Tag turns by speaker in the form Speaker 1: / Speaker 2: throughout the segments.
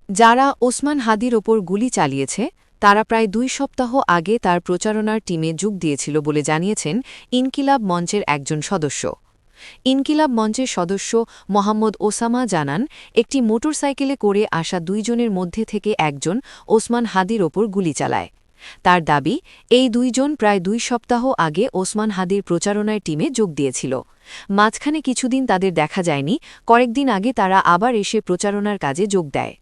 Speaker 1: যারা ওসমান হাদির ওপর গুলি চালিয়েছে তারা প্রায় ২ সপ্তাহ আগে তার প্রচারণার টিমে যোগ দিয়েছিল বলে জানিয়েছেন ইনকিলাব মঞ্চের একজন সদস্য। ইনকিলাব মঞ্চের সদস্য মোহাম্মদ ওসামা জানান, একটি মোটরসাইকেলে করে আসা ২ জনের মধ্যে থেকে একজন ওসমান হাদির ওপর গুলি চালায়। তার দাবি, এই ২ জন প্রায় ২ সপ্তাহ আগে ওসমান হাদির প্রচারণার টিমে যোগ দিয়েছিল। মাঝখানে কিছুদিন তাদের দেখা যায়নি, কয়েকদিন আগে তারা আবার এসে প্রচারণার কাজে যোগ দেয়।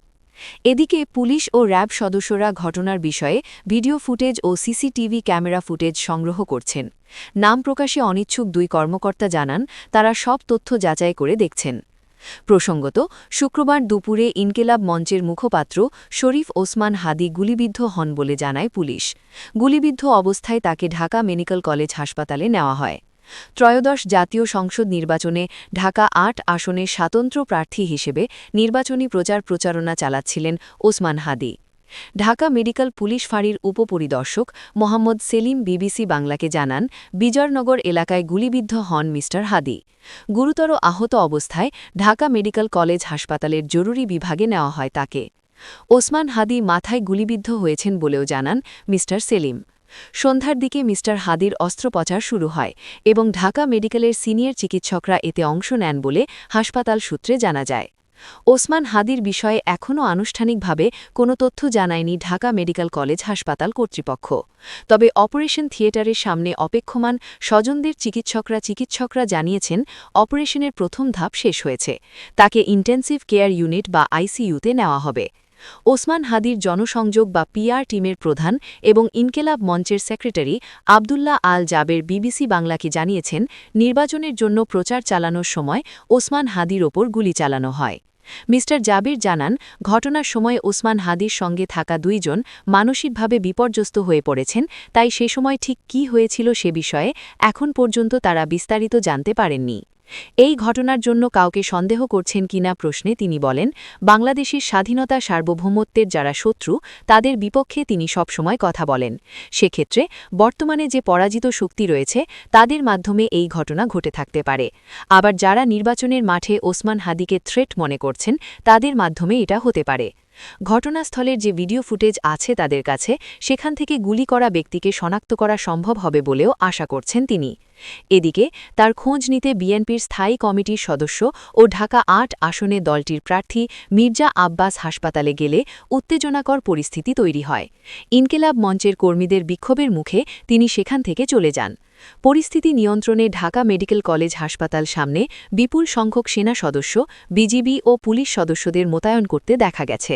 Speaker 1: এদিকে পুলিশ ও র্যাব সদস্যরা ঘটনার বিষয়ে ভিডিও ফুটেজ ও সিসিটিভি ক্যামেরা ফুটেজ সংগ্রহ করছেন। নাম প্রকাশে অনিচ্ছুক ২ কর্মকর্তা জানান, তারা সব তথ্য যাচাই করে দেখছেন। প্রসঙ্গত, শুক্রবার দুপুরে ইনকিলাব মঞ্চের মুখপাত্র শরীফ ওসমান হাদি গুলিবিদ্ধ হন বলে জানায় পুলিশ। গুলিবিদ্ধ অবস্থায় তাকে ঢাকা মেডিকেল কলেজ হাসপাতালে নেওয়া হয়। ত্রয়োদশ জাতীয় সংসদ নির্বাচনে ঢাকা ৮ আসনে স্বতন্ত্র প্রার্থী হিসেবে নির্বাচনী প্রচারণা চালাচ্ছিলেন ওসমান হাদি। ঢাকা মেডিকেল পুলিশ ফাঁড়ির উপপরিদর্শক মোহাম্মদ সেলিম বিবিসি বাংলাকে জানান, বিজয়নগর এলাকায় গুলিবিদ্ধ হন মি. হাদি। গুরুতর আহত অবস্থায় ঢাকা মেডিকেল কলেজ হাসপাতালের জরুরি বিভাগে নেওয়া হয় তাকে। ওসমান হাদি মাথায় গুলিবিদ্ধ হয়েছেন বলেও জানান মি. সেলিম। সন্ধ্যার দিকে মি. হাদির অস্ত্রোপচার শুরু হয় এবং ঢাকা মেডিকেলের সিনিয়র চিকিৎসকরা এতে অংশ নেন বলে হাসপাতাল সূত্রে জানা যায়। ওসমান হাদির বিষয়ে এখনও আনুষ্ঠানিকভাবে কোনো তথ্য জানায়নি ঢাকা মেডিকেল কলেজ হাসপাতাল কর্তৃপক্ষ। তবে অপারেশন থিয়েটারের সামনে অপেক্ষমান স্বজনদের চিকিৎসকরা জানিয়েছেন, অপারেশনের প্রথম ধাপ শেষ হয়েছে। তাকে ইন্টেন্সিভ কেয়ার ইউনিট বা আইসিইউতে নেওয়া হবে। ওসমান হাদির জনসংযোগ বা পিআর টিমের প্রধান এবং ইনকিলাব মঞ্চের সেক্রেটারি আবদুল্লাহ আল জাবের বিবিসি বাংলাকে জানিয়েছেন, নির্বাচনের জন্য প্রচার চালানোর সময় ওসমান হাদির ওপর গুলি চালানো হয়। মি. জাবির জানান, ঘটনার সময় ওসমান হাদির সঙ্গে থাকা ২ জন মানসিকভাবে বিপর্যস্ত হয়ে পড়েছেন, তাই সে সময় ঠিক কী হয়েছিল সে বিষয়ে এখন পর্যন্ত তারা বিস্তারিত জানতে পারেননি। এই ঘটনার জন্য কাউকে সন্দেহ করছেন কিনা প্রশ্নে তিনি বলেন, বাংলাদেশের স্বাধীনতা সার্বভৌমত্বের যারা শত্রু তাদের বিপক্ষে তিনি সবসময় কথা বলেন। সেক্ষেত্রে বর্তমানে যে পরাজিত শক্তি রয়েছে তাদের মাধ্যমে এই ঘটনা ঘটে থাকতে পারে। আবার যারা নির্বাচনের মাঠে ওসমান হাদিকে থ্রেট মনে করছেন তাদের মাধ্যমে এটা হতে পারে। ঘটনাস্থলের যে ভিডিও ফুটেজ আছে তাদের কাছে, সেখান থেকে গুলি করা ব্যক্তিকে শনাক্ত করা সম্ভব হবে বলেও আশা করছেন তিনি। এদিকে তার খোঁজ নিতে বিএনপির স্থায়ী কমিটির সদস্য ও ঢাকা ৮ আসনে দলটির প্রার্থী মির্জা আব্বাস হাসপাতালে গেলে উত্তেজনাকর পরিস্থিতি তৈরি হয়। ইনকিলাব মঞ্চের কর্মীদের বিক্ষোভের মুখে তিনি সেখান থেকে চলে যান। পরিস্থিতি নিয়ন্ত্রণে ঢাকা মেডিকেল কলেজ হাসপাতাল সামনে বিপুল সংখ্যক সেনা সদস্য, বিজিবি ও পুলিশ সদস্যদের মোতায়েন করতে দেখা গেছে।